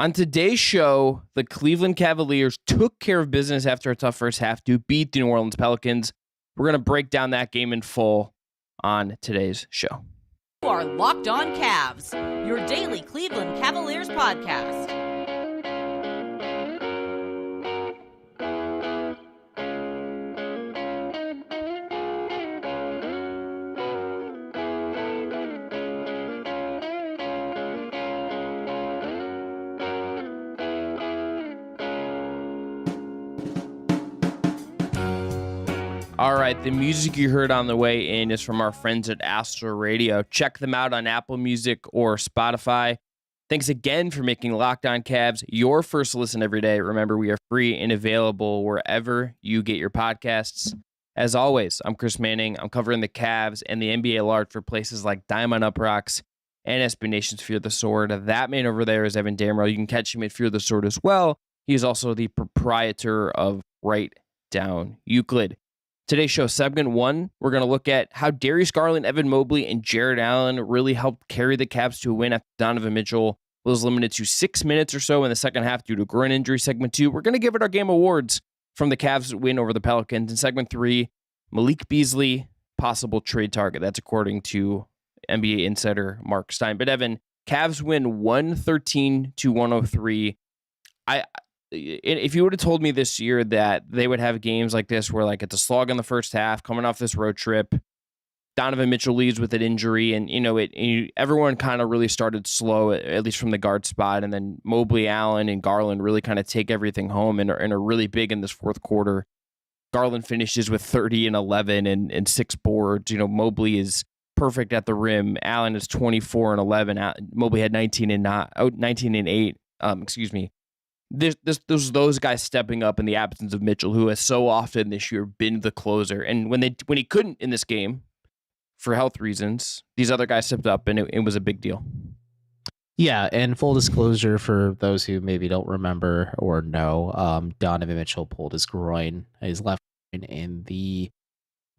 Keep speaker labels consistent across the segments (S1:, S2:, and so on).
S1: On today's show, the Cleveland Cavaliers took care of business after a tough first half to beat the New Orleans Pelicans. We're going to break down that game in full on today's show.
S2: You are Locked On Cavs, your daily Cleveland Cavaliers podcast.
S1: All right, the music you heard on the way in is from our friends at Astro Radio. Check them out on Apple Music or Spotify. Thanks again for making Locked On Cavs your first listen every day. Remember, we are free and available wherever you get your podcasts. As always, I'm Chris Manning. I'm covering the Cavs and the NBA at large for places like UPROXX and SB Nation's Fear the Sword. That man over there is Evan Dammarell. You can catch him at Fear the Sword as well. He is also the proprietor of Down Euclid. Today's show, segment 1, we're going to look at how Darius Garland, Evan Mobley, and Jarrett Allen really helped carry the Cavs to a win after Donovan Mitchell was limited to 6 minutes or so in the second half due to groin injury. Segment 2, we're going to give it our game awards from the Cavs' win over the Pelicans. In segment 3, Malik Beasley, possible trade target. That's according to NBA insider Mark Stein. But Evan, Cavs win 113-103. If you would have told me this year that they would have games like this where like it's a slog in the first half, coming off this road trip, Donovan Mitchell leaves with an injury, and everyone kind of really started slow, at least from the guard spot, and then Mobley, Allen, and Garland really kind of take everything home and are really big in this fourth quarter. Garland finishes with 30 and 11 and 6 boards. Mobley is perfect at the rim. Allen is 24 and 11. Mobley had 19 and 8. Those guys stepping up in the absence of Mitchell, who has so often this year been the closer. And when he couldn't in this game for health reasons, these other guys stepped up, and it was a big deal.
S3: Yeah, and full disclosure for those who maybe don't remember or know, Donovan Mitchell pulled his left groin in the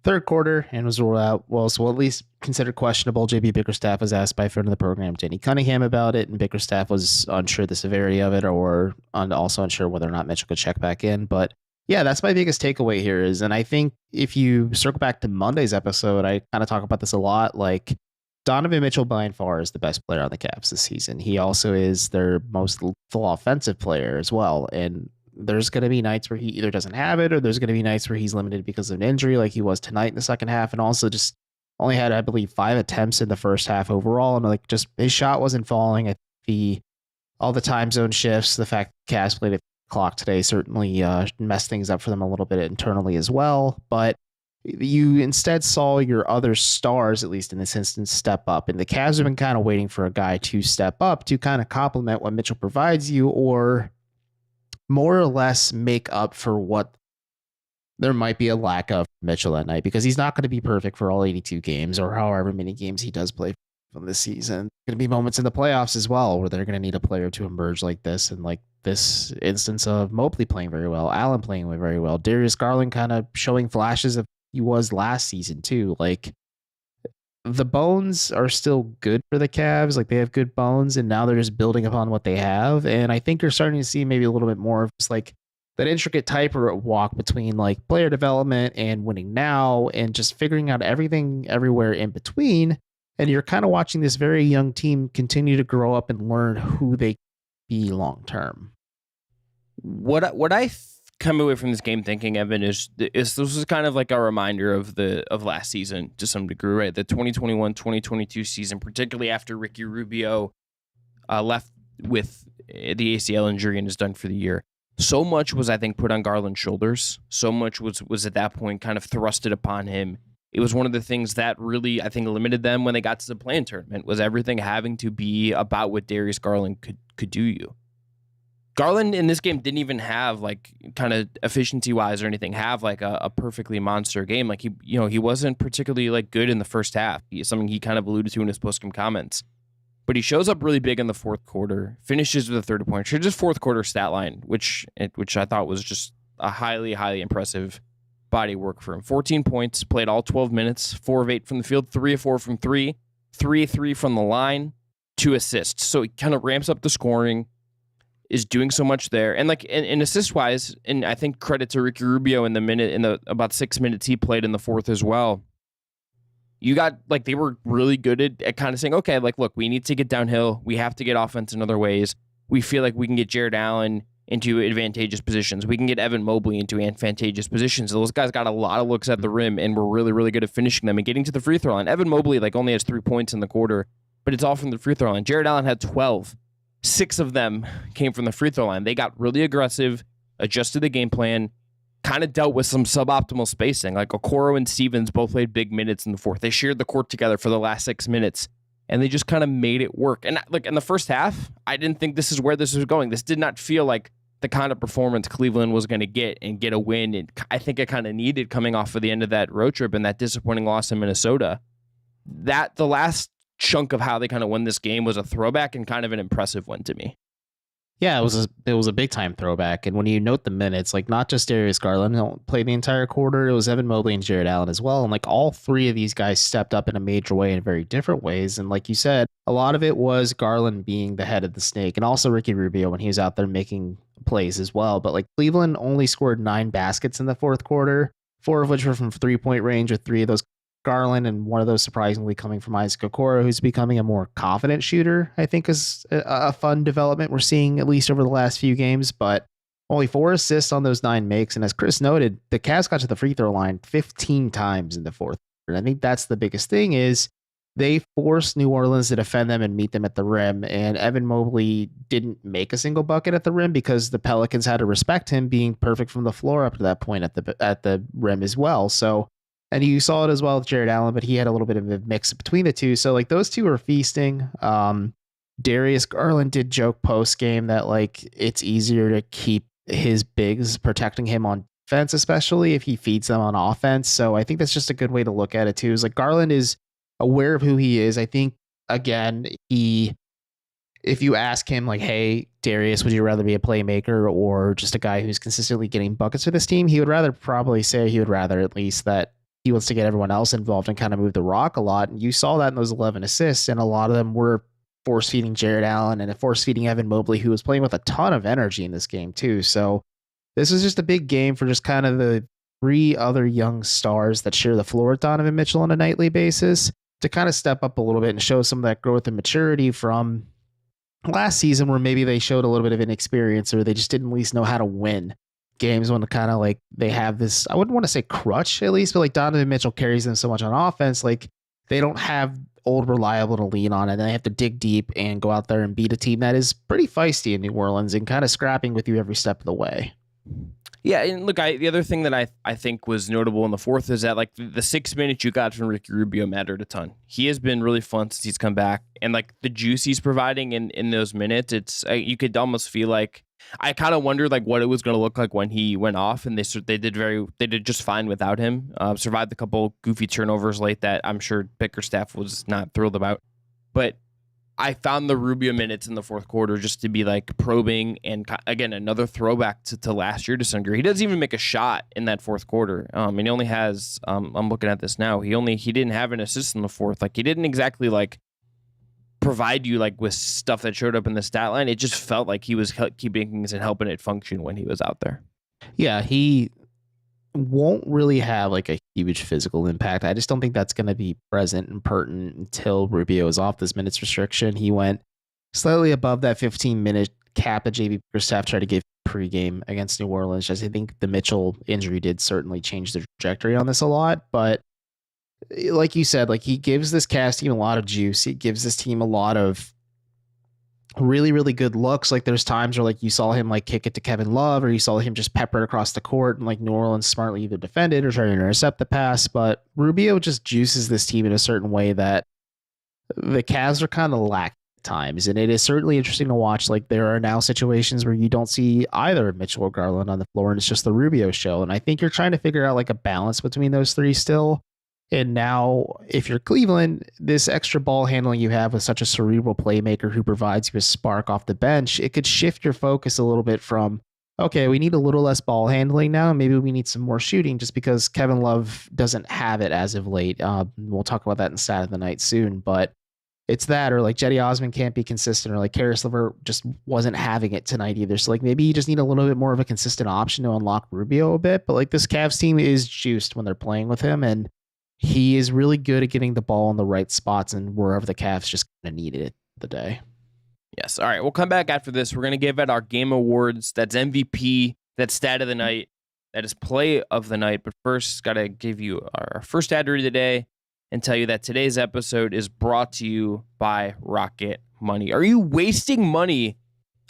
S3: third quarter and was ruled out. So at least considered questionable. JB Bickerstaff was asked by a friend of the program, Jenny Cunningham, about it, and Bickerstaff was unsure the severity of it, or also unsure whether or not Mitchell could check back in. But yeah, that's my biggest takeaway here and I think if you circle back to Monday's episode, I kind of talk about this a lot. Like, Donovan Mitchell by far is the best player on the Cavs this season. He also is their most lethal offensive player as well, and there's going to be nights where he either doesn't have it, or there's going to be nights where he's limited because of an injury, like he was tonight in the second half, and also just only had, I believe, 5 attempts in the first half overall, and like just his shot wasn't falling. I think all the time zone shifts, the fact that Cavs played at the clock today certainly messed things up for them a little bit internally as well. But you instead saw your other stars, at least in this instance, step up, and the Cavs have been kind of waiting for a guy to step up to kind of complement what Mitchell provides you, or more or less make up for what there might be a lack of Mitchell that night, because he's not going to be perfect for all 82 games or however many games he does play from this season. Going to be moments in the playoffs as well where they're going to need a player to emerge like this, and like this instance of Mobley playing very well, Allen playing very well, Darius Garland kind of showing flashes of he was last season too. Like, the bones are still good for the Cavs. Like, they have good bones, and now they're just building upon what they have. And I think you're starting to see maybe a little bit more of just like that intricate tightrope walk between like player development and winning now, and just figuring out everything everywhere in between. And you're kind of watching this very young team continue to grow up and learn who they be long term.
S1: What I come away from this game thinking, Evan, is this was kind of like a reminder of last season to some degree, right? The 2021-2022 season, particularly after Ricky Rubio left with the ACL injury and is done for the year. So much was, I think, put on Garland's shoulders. So much was at that point kind of thrusted upon him. It was one of the things that really, I think, limited them when they got to the play-in tournament, was everything having to be about what Darius Garland could do you. Garland in this game didn't even have, like, kind of efficiency-wise or anything, have like a perfectly monster game. Like, he wasn't particularly like good in the first half. Something he kind of alluded to in his post-game comments. But he shows up really big in the fourth quarter, finishes with a 30-point, just fourth quarter stat line, which I thought was just a highly, highly impressive body of work for him. 14 points, played all 12 minutes, 4 of 8 from the field, 3 of 4 from 3, 3 of 3 from the line, 2 assists. So he kind of ramps up the scoring. is doing so much there. And like in assist wise, and I think credit to Ricky Rubio in the about 6 minutes he played in the fourth as well. You got like, they were really good at kind of saying, okay, like, look, we need to get downhill. We have to get offense in other ways. We feel like we can get Jared Allen into advantageous positions. We can get Evan Mobley into advantageous positions. Those guys got a lot of looks at the rim and were really, really good at finishing them and getting to the free throw line. Evan Mobley like only has 3 points in the quarter, but it's all from the free throw line. Jared Allen had 12. 6 of them came from the free throw line. They got really aggressive, adjusted the game plan, kind of dealt with some suboptimal spacing. Like Okoro and Stevens both played big minutes in the fourth. They shared the court together for the last 6 minutes, and they just kind of made it work. And like in the first half, I didn't think this is where this was going. This did not feel like the kind of performance Cleveland was going to get and get a win. And I think it kind of needed coming off of the end of that road trip and that disappointing loss in Minnesota. That the last chunk of how they kind of won this game was a throwback and kind of an impressive one to me.
S3: Yeah, it was a big time throwback. And when you note the minutes, like not just Darius Garland played the entire quarter, it was Evan Mobley and Jared Allen as well. And like all 3 of these guys stepped up in a major way in very different ways. And like you said, a lot of it was Garland being the head of the snake, and also Ricky Rubio when he was out there making plays as well. But like Cleveland only scored 9 baskets in the fourth quarter, 4 of which were from 3-point range, with 3 of those Garland, and one of those surprisingly coming from Isaac Okoro, who's becoming a more confident shooter, I think is a fun development we're seeing at least over the last few games. But only 4 assists on those 9 makes. And as Chris noted, the Cavs got to the free throw line 15 times in the fourth. And I think that's the biggest thing is they forced New Orleans to defend them and meet them at the rim. And Evan Mobley didn't make a single bucket at the rim because the Pelicans had to respect him being perfect from the floor up to that point at the rim as well. So, and you saw it as well with Jared Allen, but he had a little bit of a mix between the two. So like those two were feasting. Darius Garland did joke post game that like it's easier to keep his bigs protecting him on defense, especially if he feeds them on offense. So I think that's just a good way to look at it too. Is like Garland is aware of who he is. I think again, if you ask him like, hey, Darius, would you rather be a playmaker or just a guy who's consistently getting buckets for this team? He would rather at least that he wants to get everyone else involved and kind of move the rock a lot. And you saw that in those 11 assists, and a lot of them were force feeding Jared Allen and force feeding Evan Mobley, who was playing with a ton of energy in this game too. So this was just a big game for just kind of the 3 other young stars that share the floor with Donovan Mitchell on a nightly basis to kind of step up a little bit and show some of that growth and maturity from last season, where maybe they showed a little bit of inexperience or they just didn't at least know how to win games when kind of like they have this, I wouldn't want to say crutch at least, but like Donovan Mitchell carries them so much on offense. Like they don't have old reliable to lean on, and they have to dig deep and go out there and beat a team that is pretty feisty in New Orleans and kind of scrapping with you every step of the way.
S1: Yeah, and look, the other thing that I think was notable in the fourth is that like the 6 minutes you got from Ricky Rubio mattered a ton. He has been really fun since he's come back, and like the juice he's providing in those minutes, it's you could almost feel like I kind of wondered like what it was going to look like when he went off, and they did just fine without him. Survived a couple goofy turnovers late that I'm sure Bickerstaff was not thrilled about, but I found the Rubio minutes in the fourth quarter just to be like probing, and again another throwback to last year to some degree. He doesn't even make a shot in that fourth quarter, and he only has I'm looking at this now. He didn't have an assist in the fourth. Like he didn't exactly like provide you like with stuff that showed up in the stat line. It just felt like he was keeping things and helping it function when he was out there.
S3: Yeah, he won't really have like a huge physical impact. I just don't think that's going to be present and pertinent until Rubio is off this minutes restriction. He went slightly above that 15-minute cap that JB Bickerstaff tried to give pregame against New Orleans. I think the Mitchell injury did certainly change the trajectory on this a lot, but like you said, like he gives this Cavs team a lot of juice. He gives this team a lot of really, really good looks. Like there's times where like you saw him like kick it to Kevin Love, or you saw him just pepper it across the court, and like New Orleans smartly either defended or tried to intercept the pass. But Rubio just juices this team in a certain way that the Cavs are kind of lacking at times. And it is certainly interesting to watch. Like there are now situations where you don't see either Mitchell or Garland on the floor, and it's just the Rubio show. And I think you're trying to figure out like a balance between those 3 still. And now, if you're Cleveland, this extra ball handling you have with such a cerebral playmaker who provides you a spark off the bench, it could shift your focus a little bit from, okay, we need a little less ball handling now. Maybe we need some more shooting, just because Kevin Love doesn't have it as of late. We'll talk about that in Stat of the Night soon. But it's that, or like Jetty Osman can't be consistent, or like Karis LeVert just wasn't having it tonight either. So like maybe you just need a little bit more of a consistent option to unlock Rubio a bit. But like this Cavs team is juiced when they're playing with him, and he is really good at getting the ball in the right spots and wherever the Cavs just kind of needed it the day.
S1: Yes. All right. We'll come back after this. We're going to give out our game awards. That's MVP. That's stat of the night. That is play of the night. But first, got to give you our first ad read of the day and tell you that today's episode is brought to you by Rocket Money. Are you wasting money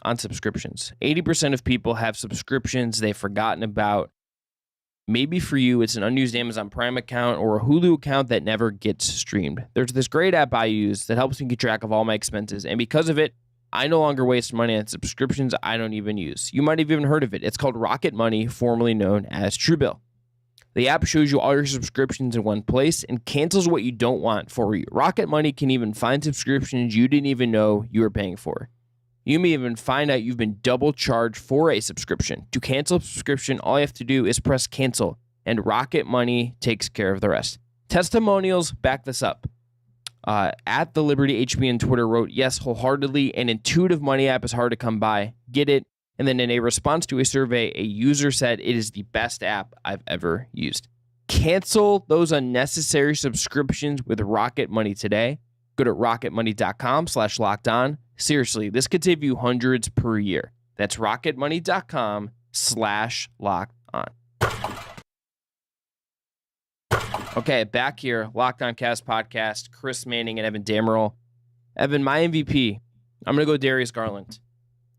S1: on subscriptions? 80% of people have subscriptions they've forgotten about. Maybe for you, it's an unused Amazon Prime account or a Hulu account that never gets streamed. There's this great app I use that helps me keep track of all my expenses. And because of it, I no longer waste money on subscriptions I don't even use. You might have even heard of it. It's called Rocket Money, formerly known as Truebill. The app shows you all your subscriptions in one place and cancels what you don't want for you. Rocket Money can even find subscriptions you didn't even know you were paying for. You may even find out you've been double charged for a subscription. To cancel a subscription, all you have to do is press cancel, and Rocket Money takes care of the rest. Testimonials back this up. At the Liberty HB and Twitter wrote, yes, wholeheartedly, an intuitive money app is hard to come by. Get it? And then in a response to a survey, a user said it is the best app I've ever used. Cancel those unnecessary subscriptions with Rocket Money today. Go to rocketmoney.com/lockedon. Seriously, this could save you hundreds per year. That's rocketmoney.com/lockedon. Okay, back here, Locked On Cavs podcast, Chris Manning and Evan Dammarell. Evan, my MVP, I'm going to go Darius Garland.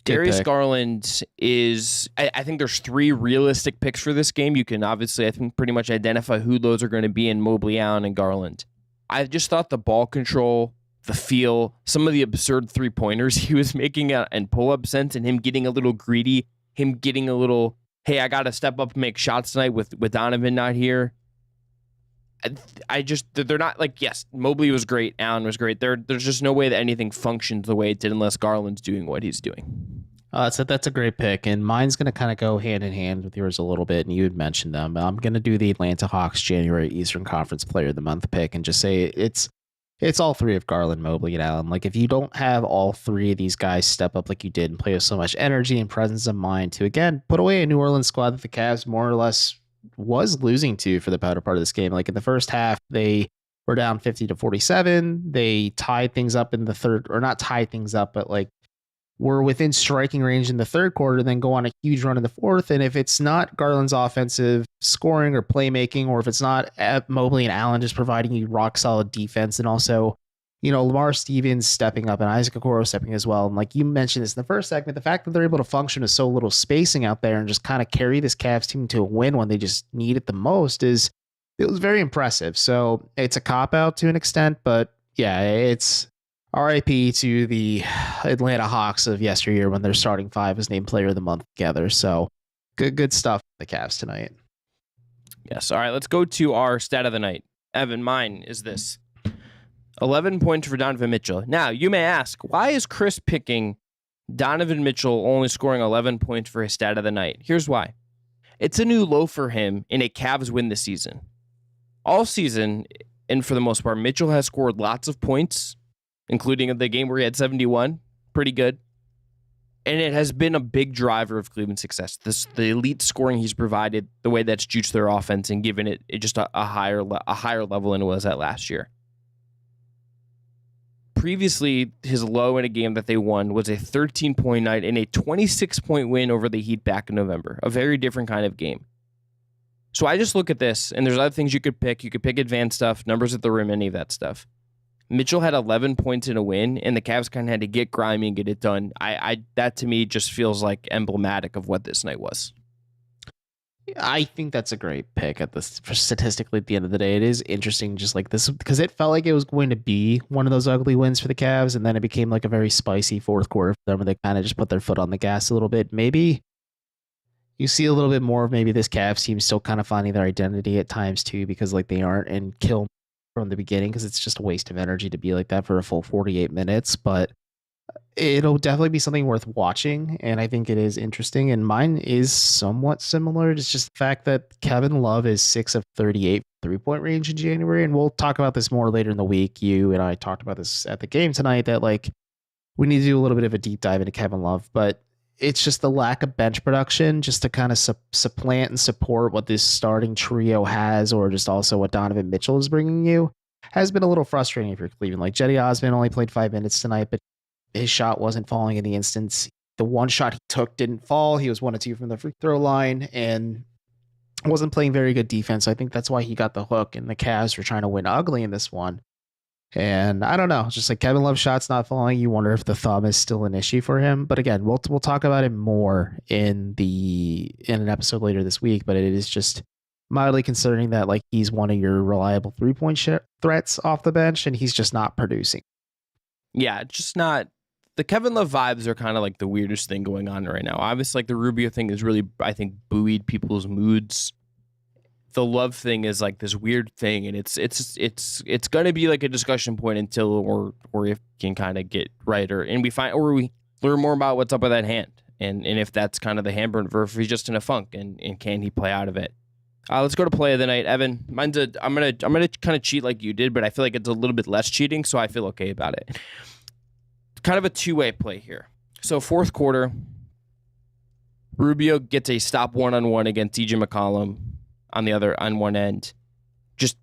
S1: Darius Garland is, I think there's 3 realistic picks for this game. You can obviously, I think, pretty much identify who those are going to be in Mobley, Allen, and Garland. I just thought the ball control, the feel, some of the absurd 3-pointers he was making and pull-up sense, and him getting a little greedy, him getting a little, hey, I got to step up and make shots tonight with Donovan not here. They're not like, yes, Mobley was great, Allen was great. There's just no way that anything functions the way it did unless Garland's doing what he's doing.
S3: So that's a great pick, and mine's going to kind of go hand in hand with yours a little bit, and you had mentioned them. I'm going to do the Atlanta Hawks January Eastern Conference Player of the Month pick and just say it's all 3 of Garland, Mobley, and Allen. Like, if you don't have all 3 of these guys step up like you did and play with so much energy and presence of mind to, again, put away a New Orleans squad that the Cavs more or less was losing to for the better part of this game. Like in the first half, they were down 50-47. They tied things up in the third, or not tied things up, but like were within striking range in the third quarter, then go on a huge run in the fourth. And if it's not Garland's offensive scoring or playmaking, or if it's not Mobley and Allen just providing you rock solid defense, and also, you know, Lamar Stevens stepping up and Isaac Okoro stepping as well. And like you mentioned this in the first segment, the fact that they're able to function with so little spacing out there and just kind of carry this Cavs team to a win when they just need it the most it was very impressive. So it's a cop-out to an extent, but yeah, it's RIP to the Atlanta Hawks of yesteryear when their starting 5 was named Player of the Month together. So good stuff for the Cavs tonight.
S1: Yes. All right, let's go to our stat of the night. Evan, mine is this. 11 points for Donovan Mitchell. Now, you may ask, why is Chris picking Donovan Mitchell only scoring 11 points for his stat of the night? Here's why. It's a new low for him in a Cavs win this season. All season, and for the most part, Mitchell has scored lots of points, including the game where he had 71. Pretty good. And it has been a big driver of Cleveland's success. The elite scoring he's provided, the way that's juiced their offense and given it just a higher level than it was at last year. Previously, his low in a game that they won was a 13-point night and a 26-point win over the Heat back in November. A very different kind of game. So I just look at this, and there's other things you could pick. You could pick advanced stuff, numbers at the rim, any of that stuff. Mitchell had 11 points in a win, and the Cavs kind of had to get grimy and get it done. That to me just feels like emblematic of what this night was.
S3: I think that's a great pick statistically at the end of the day. It is interesting just like this because it felt like it was going to be one of those ugly wins for the Cavs, and then it became like a very spicy fourth quarter for them where they kind of just put their foot on the gas a little bit. Maybe you see a little bit more of maybe this Cavs team still kind of finding their identity at times too, because like they aren't in kill from the beginning, because it's just a waste of energy to be like that for a full 48 minutes. But it'll definitely be something worth watching, and I think it is interesting. And mine is somewhat similar. It's just the fact that Kevin Love is 6 of 38 3-point range in January, and we'll talk about this more later in the week. You and I talked about this at the game tonight, that like we need to do a little bit of a deep dive into Kevin Love, but it's just the lack of bench production just to kind of supplant and support what this starting trio has, or just also what Donovan Mitchell is bringing you, has been a little frustrating if you're Cleveland. Like Jetty Osman only played 5 minutes tonight, but his shot wasn't falling in the instance. The one shot he took didn't fall. He was 1 of 2 from the free throw line and wasn't playing very good defense. So I think that's why he got the hook, and the Cavs were trying to win ugly in this one. And I don't know, just like Kevin Love's shots not falling, you wonder if the thumb is still an issue for him. But again, we'll talk about it more in an episode later this week. But it is just mildly concerning that like he's one of your reliable 3-point threats off the bench, and he's just not producing.
S1: Yeah, just not. The Kevin Love vibes are kind of like the weirdest thing going on right now. Obviously, like the Rubio thing is really, I think, buoyed people's moods. The Love thing is like this weird thing, and it's going to be like a discussion point until or if we can kind of get right, or we learn more about what's up with that hand, and if that's kind of the handburn, or if he's just in a funk, and can he play out of it. Let's go to play of the night, Evan. I'm gonna kind of cheat like you did, but I feel like it's a little bit less cheating, so I feel okay about it. Kind of a two-way play here. So fourth quarter, Rubio gets a stop 1-on-1 against TJ McCollum on one end. Just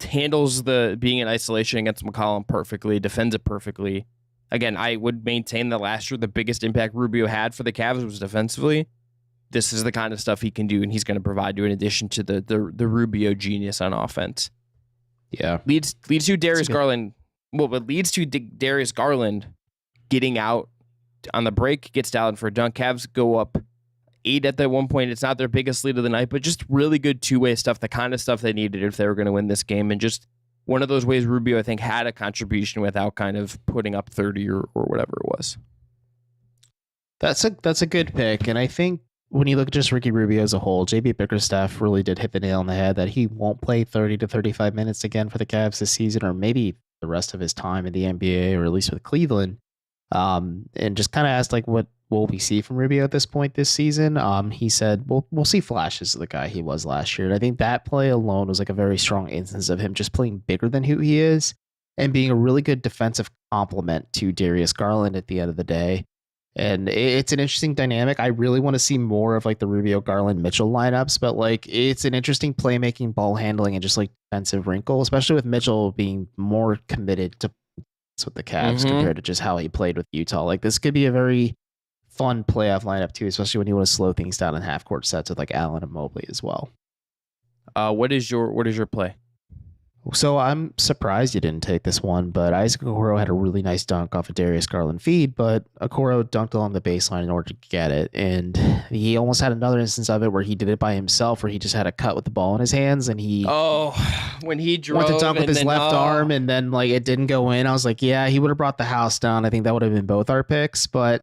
S1: handles the being in isolation against McCollum perfectly, defends it perfectly. Again, I would maintain that last year the biggest impact Rubio had for the Cavs was defensively. This is the kind of stuff he can do, and he's going to provide you in addition to the Rubio genius on offense.
S3: Yeah.
S1: Leads to Darius Garland. Well, what leads to Darius Garland getting out on the break, gets down for a dunk. Cavs go up 8 at that one point. It's not their biggest lead of the night, but just really good two-way stuff, the kind of stuff they needed if they were going to win this game. And just one of those ways Rubio, I think, had a contribution without kind of putting up 30 or whatever it was.
S3: That's a good pick. And I think when you look at just Ricky Rubio as a whole, JB Bickerstaff really did hit the nail on the head that he won't play 30 to 35 minutes again for the Cavs this season, or maybe the rest of his time in the NBA, or at least with Cleveland. And just kind of asked like, what will we see from Rubio at this point this season? He said, we'll see flashes of the guy he was last year. And I think that play alone was like a very strong instance of him just playing bigger than who he is and being a really good defensive complement to Darius Garland at the end of the day. And it's an interesting dynamic. I really want to see more of like the Rubio, Garland, Mitchell lineups, but like it's an interesting playmaking, ball handling, and just like defensive wrinkle, especially with Mitchell being more committed to with the Cavs compared to just how he played with Utah. Like this could be a very fun playoff lineup too, especially when you want to slow things down in half court sets with like Allen and Mobley as well.
S1: What is your play?
S3: So I'm surprised you didn't take this one, but Isaac Okoro had a really nice dunk off a Darius Garland feed, but Okoro dunked along the baseline in order to get it. And he almost had another instance of it where he did it by himself, where he just had a cut with the ball in his hands, and
S1: when he drove
S3: went to dunk with his left arm, and then like it didn't go in. I was like, yeah, he would have brought the house down. I think that would have been both our picks, but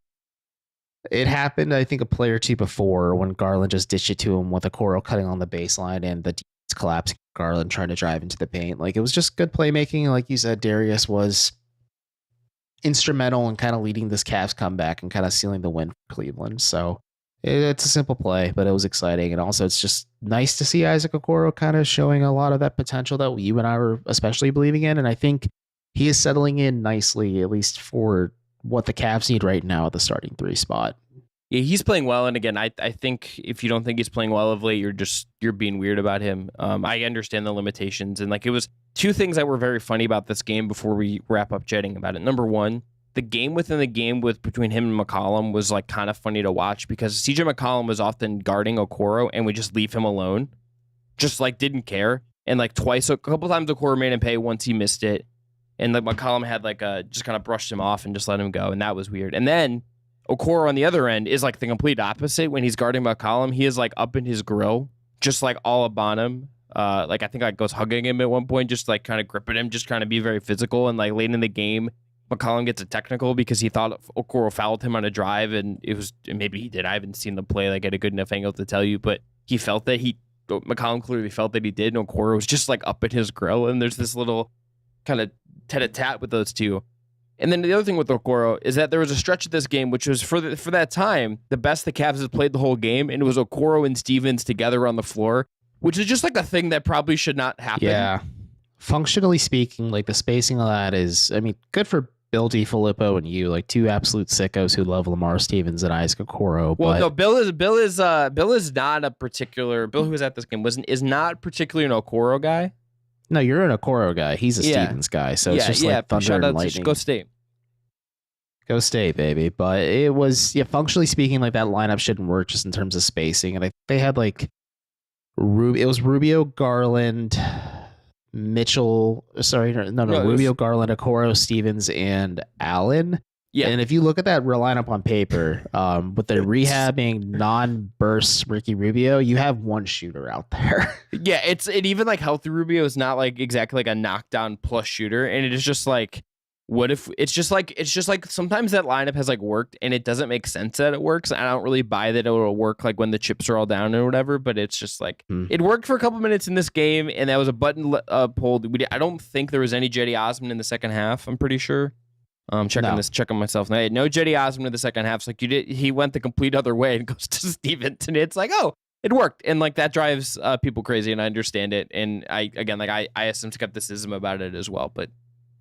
S3: it happened, I think, a play or two before when Garland just ditched it to him with Okoro cutting on the baseline and the defense collapsing. Garland trying to drive into the paint. Like it was just good playmaking. Like you said, Darius was instrumental in kind of leading this Cavs comeback and kind of sealing the win for Cleveland. So it's a simple play, but it was exciting. And also it's just nice to see Isaac Okoro kind of showing a lot of that potential that you and I were especially believing in. And I think he is settling in nicely, at least for what the Cavs need right now at the starting 3 spot.
S1: Yeah, he's playing well, and again, I think if you don't think he's playing well of late, you're being weird about him. I understand the limitations, and like it was 2 things that were very funny about this game before we wrap up chatting about it. Number one, the game within the game between him and McCollum was like kind of funny to watch because CJ McCollum was often guarding Okoro and would just leave him alone, just like didn't care, and like a couple times Okoro made him pay. Once he missed it, and like McCollum had like just kind of brushed him off and just let him go, and that was weird. And then Okoro on the other end is like the complete opposite. When he's guarding McCollum, he is like up in his grill, just like all up on him. Like I think like goes hugging him at one point, just like kind of gripping him, just trying to be very physical. And like late in the game, McCollum gets a technical because he thought Okoro fouled him on a drive, and maybe he did. I haven't seen the play like at a good enough angle to tell you, but he felt that McCollum clearly felt that he did, and Okoro was just like up in his grill. And there's this little kind of tete-a-tete with those two. And then the other thing with Okoro is that there was a stretch of this game, which was for that time, the best the Cavs had played the whole game, and it was Okoro and Stevens together on the floor, which is just like a thing that probably should not happen.
S3: Yeah. Functionally speaking, like the spacing of that is, I mean, good for Bill DiFilippo and you, like two absolute sickos who love Lamar Stevens and Isaac Okoro.
S1: Well, no, Bill is not a particular Bill who was at this game is not particularly an Okoro guy.
S3: No, you're an Okoro guy. He's a Stevens guy. So it's just like thunder and lightning.
S1: Go State.
S3: Go State, baby. But it was, functionally speaking, like that lineup shouldn't work just in terms of spacing. And they had like, it was Rubio, Garland, Mitchell. Rubio, Garland, Okoro, Stevens, and Allen. Yeah. And if you look at that lineup on paper, with the rehabbing non-burst Ricky Rubio, you have one shooter out there.
S1: Yeah, even like healthy Rubio is not like exactly like a knockdown plus shooter, and it is just like, what if it's just like sometimes that lineup has like worked and it doesn't make sense that it works. I don't really buy that it will work like when the chips are all down or whatever, but it's just like it worked for a couple minutes in this game, and that was a button pulled. I don't think there was any Jetty Osman in the second half. I'm pretty sure. Checking myself. No Jetty Osman in the second half. It's like he went the complete other way and goes to Stevens, and it's like, oh, it worked, and like that drives people crazy, and I understand it. And I have some skepticism about it as well, but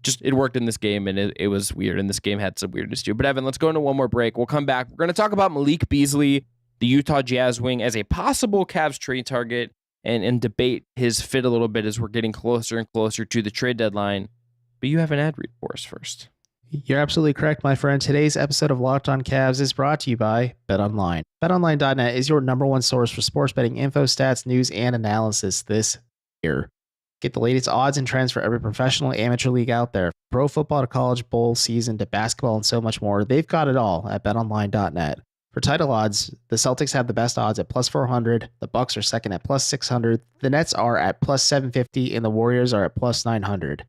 S1: just it worked in this game, and it was weird, and this game had some weirdness too. But Evan, let's go into one more break. We'll come back. We're going to talk about Malik Beasley, the Utah Jazz wing, as a possible Cavs trade target, and debate his fit a little bit as we're getting closer and closer to the trade deadline. But you have an ad read for us first.
S3: You're absolutely correct, my friend. Today's episode of Locked On Cavs is brought to you by BetOnline. BetOnline.net is your number one source for sports betting info, stats, news, and analysis this year. Get the latest odds and trends for every professional amateur league out there. Pro football to college bowl season to basketball and so much more. They've got it all at BetOnline.net. For title odds, the Celtics have the best odds at plus 400. The Bucks are second at plus 600. The Nets are at plus 750, and the Warriors are at plus 900.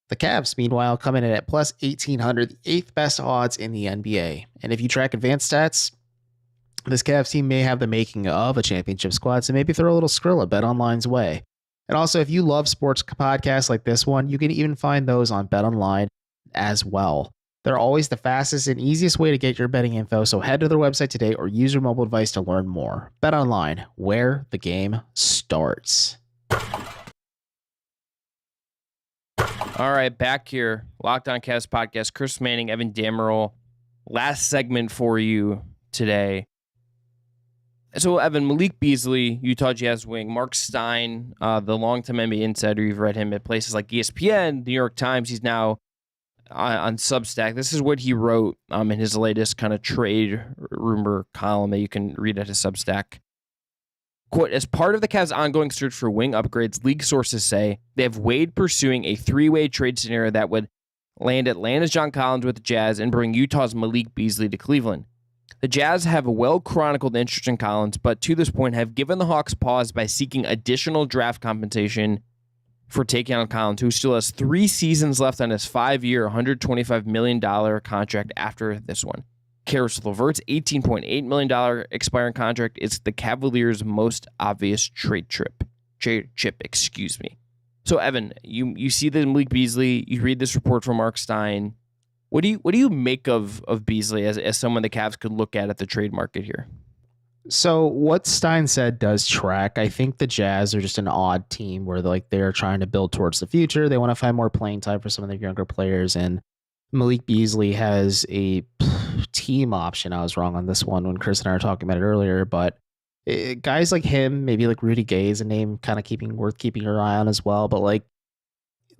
S3: The Cavs, meanwhile, come in at plus 1,800, the eighth best odds in the NBA. And if you track advanced stats, this Cavs team may have the making of a championship squad, so maybe throw a little Skrilla BetOnline's way. And also, if you love sports podcasts like this one, you can even find those on BetOnline as well. They're always the fastest and easiest way to get your betting info, so head to their website today or use your mobile device to learn more. BetOnline, where the game starts.
S1: All right, back here, Locked On Cavs podcast. Chris Manning, Evan Dammarell. Last segment for you today. So, Evan, Malik Beasley, Utah Jazz wing, Mark Stein, the longtime NBA insider. You've read him at places like ESPN, New York Times. He's now on Substack. This is what he wrote in his latest kind of trade rumor column that you can read at his Substack. Quote, as part of the Cavs' ongoing search for wing upgrades, league sources say they have weighed pursuing a three-way trade scenario that would land Atlanta's John Collins with the Jazz and bring Utah's Malik Beasley to Cleveland. The Jazz have a well-chronicled interest in Collins, but to this point have given the Hawks pause by seeking additional draft compensation for taking on Collins, who still has 3 seasons left on his 5-year, $125 million contract after this one. Caris LeVert's $18.8 million expiring contract is the Cavaliers' most obvious trade chip. So, Evan, you see the Malik Beasley, you read this report from Mark Stein. What do you make of Beasley as someone the Cavs could look at the trade market here?
S3: So what Stein said does track. I think the Jazz are just an odd team where they're trying to build towards the future. They want to find more playing time for some of their younger players, and Malik Beasley has a team option. I was wrong on this one when Chris and I were talking about it earlier, but guys like him, maybe like Rudy Gay is a name kind of worth keeping your eye on as well. But like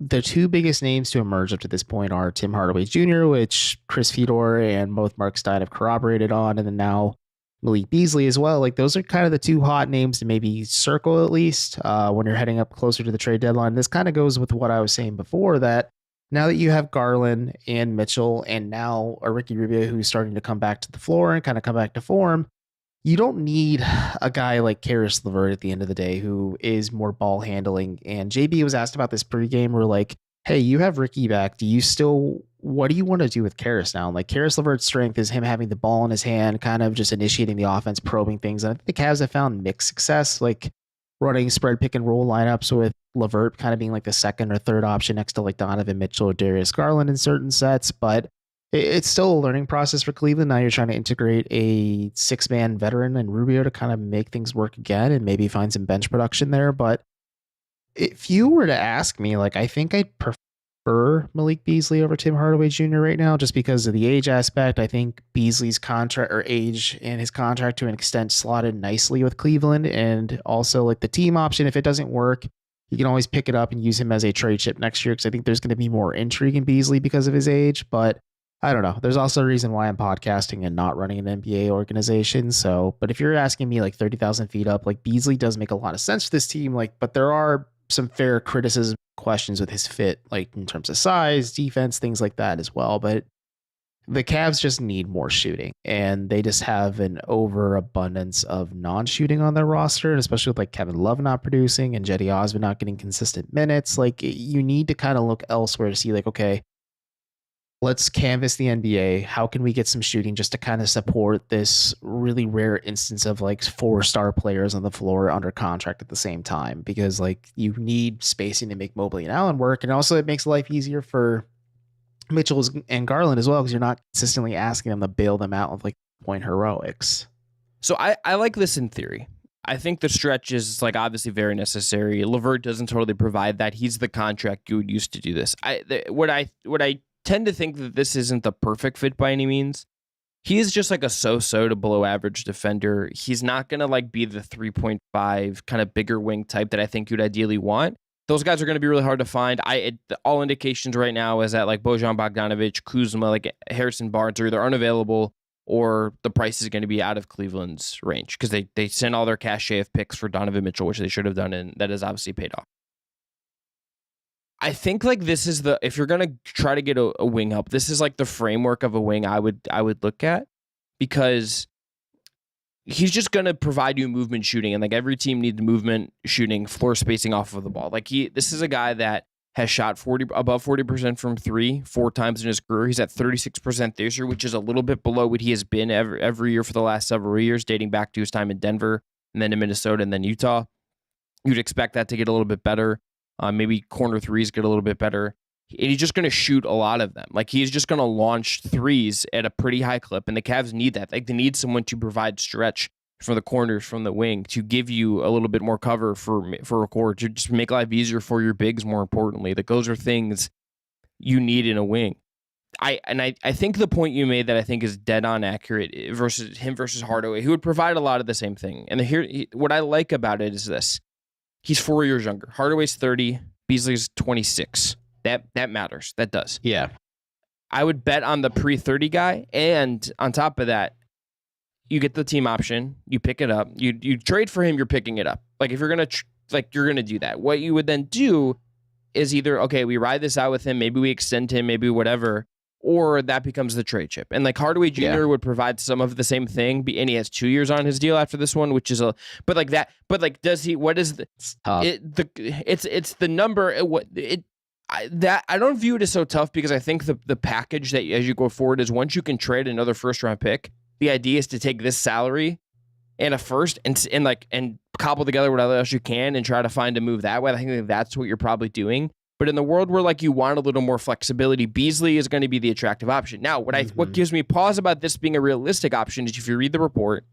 S3: the two biggest names to emerge up to this point are Tim Hardaway Jr., which Chris Fedor and both Mark Stein have corroborated on, and then now Malik Beasley as well. Like those are kind of the two hot names to maybe circle at least when you're heading up closer to the trade deadline. This kind of goes with what I was saying before, that now that you have Garland and Mitchell and now a Ricky Rubio who's starting to come back to the floor and kind of come back to form, you don't need a guy like Caris LeVert at the end of the day who is more ball handling. And JB was asked about this pregame. We're like, hey, you have Ricky back. What do you want to do with Caris now? And like Caris LeVert's strength is him having the ball in his hand, kind of just initiating the offense, probing things. And I think the Cavs have found mixed success, like running spread pick and roll lineups with LeVert kind of being like the second or third option next to like Donovan Mitchell or Darius Garland in certain sets, but it's still a learning process for Cleveland. Now you're trying to integrate a 6-man veteran and Rubio to kind of make things work again and maybe find some bench production there. But if you were to ask me, like, I think I'd prefer Malik Beasley over Tim Hardaway Jr. right now, just because of the age aspect. I think Beasley's contract or age and his contract to an extent slotted nicely with Cleveland, and also like the team option. If it doesn't work, you can always pick it up and use him as a trade chip next year, because I think there's going to be more intrigue in Beasley because of his age. But I don't know. There's also a reason why I'm podcasting and not running an NBA organization. So, but if you're asking me like 30,000 feet up, like Beasley does make a lot of sense for this team. Like, but there are some fair criticism questions with his fit, like in terms of size, defense, things like that as well. But the Cavs just need more shooting, and they just have an overabundance of non-shooting on their roster, and especially with like Kevin Love not producing and Jetty Osman not getting consistent minutes. Like, you need to kind of look elsewhere to see like, okay, let's canvas the NBA. How can we get some shooting just to kind of support this really rare instance of like 4-star players on the floor under contract at the same time? Because like you need spacing to make Mobley and Allen work. And also it makes life easier for Mitchell and Garland as well, because you're not consistently asking them to bail them out with like point heroics.
S1: So I like this in theory. I think the stretch is like obviously very necessary. LeVert doesn't totally provide that. He's the contract you would use to do this. What I tend to think that this isn't the perfect fit by any means. He is just like a so-so to below average defender. He's not going to like be the 3.5 kind of bigger wing type that I think you'd ideally want. Those guys are going to be really hard to find. All indications right now is that like Bojan Bogdanovic, Kuzma, like Harrison Barnes are either unavailable or the price is going to be out of Cleveland's range, because they sent all their cachet of picks for Donovan Mitchell, which they should have done, and that has obviously paid off. I think like this is if you're gonna try to get a wing up, this is like the framework of a wing I would look at, because he's just gonna provide you movement shooting, and like every team needs movement shooting, floor spacing off of the ball. Like this is a guy that has shot above 40% from 3 4 times in his career. He's at 36% this year, which is a little bit below what he has been every year for the last several years, dating back to his time in Denver and then in Minnesota and then Utah. You'd expect that to get a little bit better. Maybe corner threes get a little bit better. And he's just going to shoot a lot of them. Like he's just going to launch threes at a pretty high clip. And the Cavs need that. Like they need someone to provide stretch from the corners, from the wing, to give you a little bit more cover for a core, to just make life easier for your bigs. More importantly, like those are things you need in a wing. I think the point you made that I think is dead on accurate versus Hardaway, who would provide a lot of the same thing. And what I like about it is this. He's 4 years younger. Hardaway's 30. Beasley's 26. That matters. That does.
S3: Yeah.
S1: I would bet on the pre-30 guy. And on top of that, you get the team option. You pick it up. You trade for him. You're picking it up. Like if you're going to you're going to do that. What you would then do is either, okay, we ride this out with him. Maybe we extend him, maybe whatever. Or that becomes the trade chip. And like Hardaway Jr. would provide some of the same thing, and he has 2 years on his deal after this one, which is does he, what is it's the number, I don't view it as so tough, because I think the package that as you go forward is once you can trade another first round pick, the idea is to take this salary and a first and cobble together whatever else you can and try to find a move that way. I think that's what you're probably doing. But in the world where like you want a little more flexibility, Beasley is going to be the attractive option. Now, what gives me pause about this being a realistic option is if you read the report,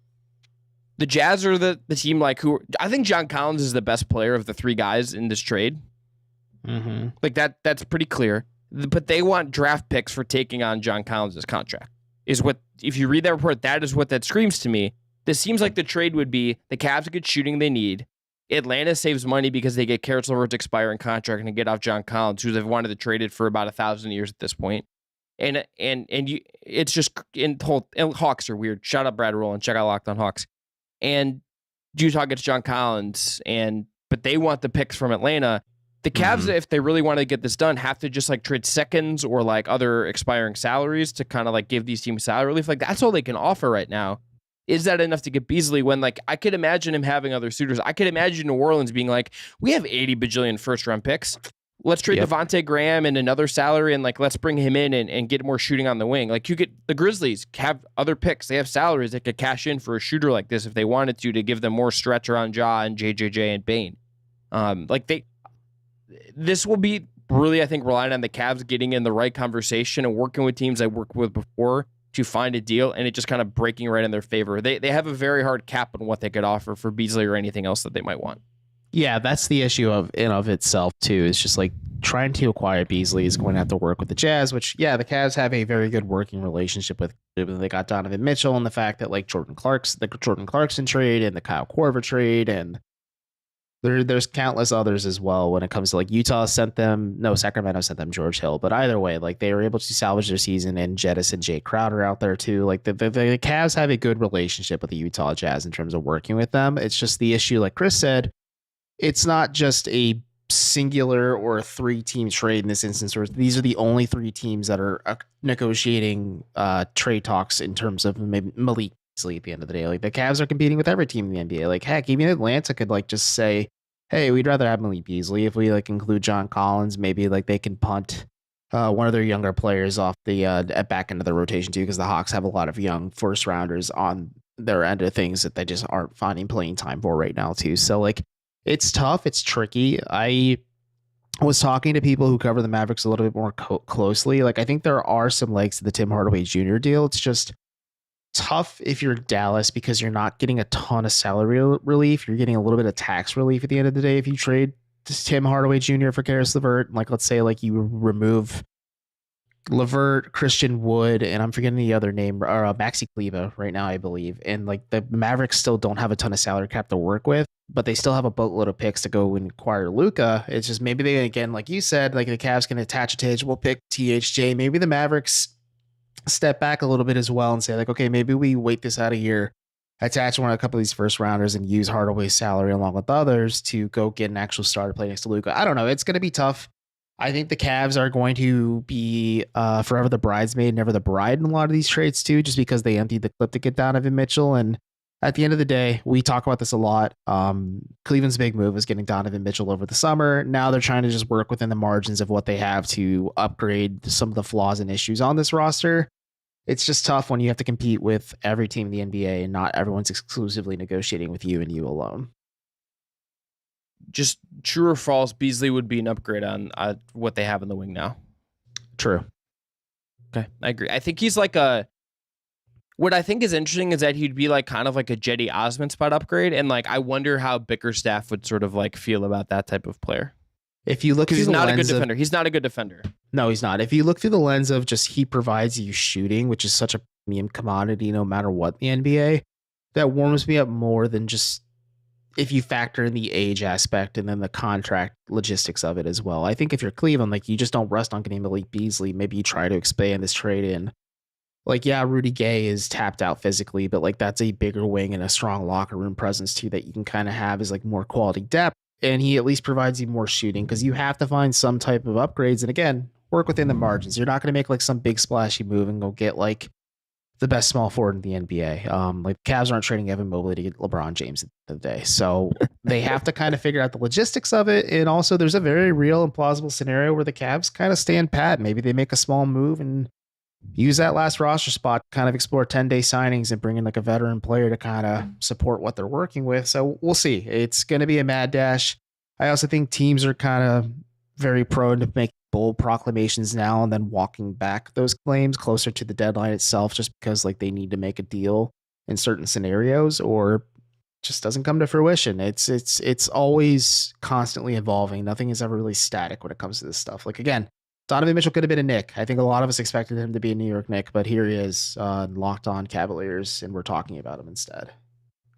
S1: the Jazz are the team who I think John Collins is the best player of the 3 guys in this trade.
S3: Mm-hmm.
S1: Like that's pretty clear. But they want draft picks for taking on John Collins' contract. Is what, if you read that report, that is what that screams to me. This seems like the trade would be the Cavs get shooting they need. Atlanta saves money because they get Karis LeVert's expiring contract and get off John Collins, who they've wanted to trade it for about 1,000 years at this point. And it's just and Hawks are weird. Shout out Brad Rowland. Check out Locked on Hawks. And Utah gets John Collins, but they want the picks from Atlanta. The Cavs, if they really want to get this done, have to just trade seconds or other expiring salaries to kind of give these teams salary relief. That's all they can offer right now. Is that enough to get Beasley when I could imagine him having other suitors? I could imagine New Orleans being we have 80 bajillion first round picks. Let's trade Devontae Graham and another salary and let's bring him in and get more shooting on the wing. You get the Grizzlies have other picks. They have salaries that could cash in for a shooter like this if they wanted to give them more stretch around Ja and JJJ and Bane. this will be really, I think, relying on the Cavs getting in the right conversation and working with teams I worked with before to find a deal, and it just kind of breaking right in their favor. They have a very hard cap on what they could offer for Beasley or anything else that they might want.
S3: Yeah, that's the issue of itself too. It's just like trying to acquire Beasley is going to have to work with the Jazz, which the Cavs have a very good working relationship with. They got Donovan Mitchell, and the fact that like the Jordan Clarkson trade and the Kyle Korver trade, and there's countless others as well when it comes to like Sacramento sent them George Hill, but either way, like they were able to salvage their season and jettison Jay Crowder out there too. Like the Cavs have a good relationship with the Utah Jazz in terms of working with them. It's just the issue, like Chris said, it's not just a singular or a 3-team trade in this instance, or these are the only 3 teams that are negotiating trade talks in terms of maybe Malik Beasley at the end of the day. Like the Cavs are competing with every team in the NBA. Like heck, even Atlanta could like just say, hey, we'd rather have Malik Beasley. If we like include John Collins, maybe like they can punt one of their younger players off the back end of the rotation too, because the Hawks have a lot of young first rounders on their end of things that they just aren't finding playing time for right now too. So like, it's tough. It's tricky. I was talking to people who cover the Mavericks a little bit more closely. Like, I think there are some legs to the Tim Hardaway Jr. deal. It's just tough if you're Dallas because you're not getting a ton of salary relief. You're getting a little bit of tax relief at the end of the day if you trade Tim Hardaway Jr. for Karis LeVert. Like, let's say like you remove LeVert, Christian Wood, and I'm forgetting the other name, or Maxi Kleber right now, I believe. And like the Mavericks still don't have a ton of salary cap to work with, but they still have a boatload of picks to go and acquire Luka. It's just maybe they, again, like you said, like the Cavs can attach a tangible pick, THJ. Maybe the Mavericks step back a little bit as well and say like, okay, maybe we wait this out a year, attach a couple of these first rounders and use Hardaway's salary along with others to go get an actual starter play next to Luka. I don't know. It's going to be tough. I think the Cavs are going to be forever the bridesmaid, never the bride in a lot of these trades too, just because they emptied the clip to get Donovan Mitchell. And at the end of the day, we talk about this a lot. Cleveland's big move was getting Donovan Mitchell over the summer. Now they're trying to just work within the margins of what they have to upgrade some of the flaws and issues on this roster. It's just tough when you have to compete with every team in the NBA and not everyone's exclusively negotiating with you and you alone.
S1: Just true or false, Beasley would be an upgrade on what they have in the wing now.
S3: True.
S1: Okay, I agree. I think he's like what I think is interesting is that he'd be like kind of like a Jetty Osman spot upgrade. And like, I wonder how Bickerstaff would sort of like feel about that type of player.
S3: If you look,
S1: he's not a good defender. He's not a good defender.
S3: No, he's not. If you look through the lens of just he provides you shooting, which is such a premium commodity no matter what in the NBA, that warms me up more than just if you factor in the age aspect and then the contract logistics of it as well. I think if you're Cleveland, like you just don't rest on getting Malik Beasley. Maybe you try to expand this trade in. Like, yeah, Rudy Gay is tapped out physically, but like that's a bigger wing and a strong locker room presence too that you can kind of have as like more quality depth. And he at least provides you more shooting because you have to find some type of upgrades. And again, work within the margins. You're not going to make like some big splashy move and go get like the best small forward in the NBA. Like Cavs aren't trading Evan Mobley to get LeBron James at the end of the day. So they have to kind of figure out the logistics of it. And also there's a very real and plausible scenario where the Cavs kind of stand pat. Maybe they make a small move and use that last roster spot, kind of explore 10-day signings and bring in like a veteran player to kind of support what they're working with. So we'll see. It's going to be a mad dash. I also think teams are kind of very prone to make bold proclamations now and then walking back those claims closer to the deadline itself, just because like they need to make a deal in certain scenarios or just doesn't come to fruition. It's always constantly evolving. Nothing is ever really static when it comes to this stuff. Like again, Donovan Mitchell could have been a Knick. I think a lot of us expected him to be a New York Knick, but here he is, locked on Cavaliers, and we're talking about him instead.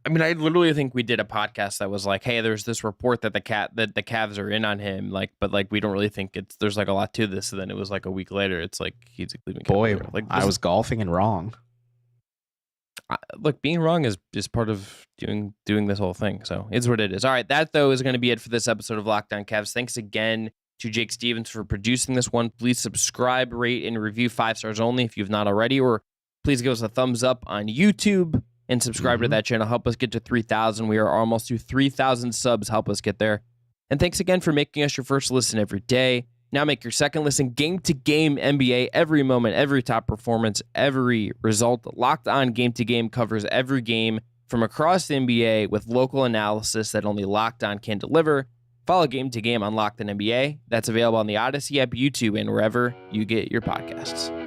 S1: I mean, I literally think we did a podcast that was like, "Hey, there's this report that the Cavs are in on him, like, but like we don't really think there's like a lot to this." And then it was like a week later, it's like he's a Cleveland
S3: Boy,
S1: Cavalier. Like
S3: I was golfing and wrong.
S1: Look, being wrong is part of doing this whole thing. So it's what it is. All right, that though is going to be it for this episode of Locked On Cavs. Thanks again to Jake Stevens for producing this one. Please subscribe, rate, and review 5 stars only if you've not already, or please give us a thumbs up on YouTube and subscribe to that channel. Help us get to 3,000. We are almost to 3,000 subs. Help us get there. And thanks again for making us your first listen every day. Now make your second listen game-to-game NBA. Every moment, every top performance, every result. Locked On Game-to-Game covers every game from across the NBA with local analysis that only Locked On can deliver. Follow Game to Game on Locked On NBA. That's available on the Odyssey app, YouTube, and wherever you get your podcasts.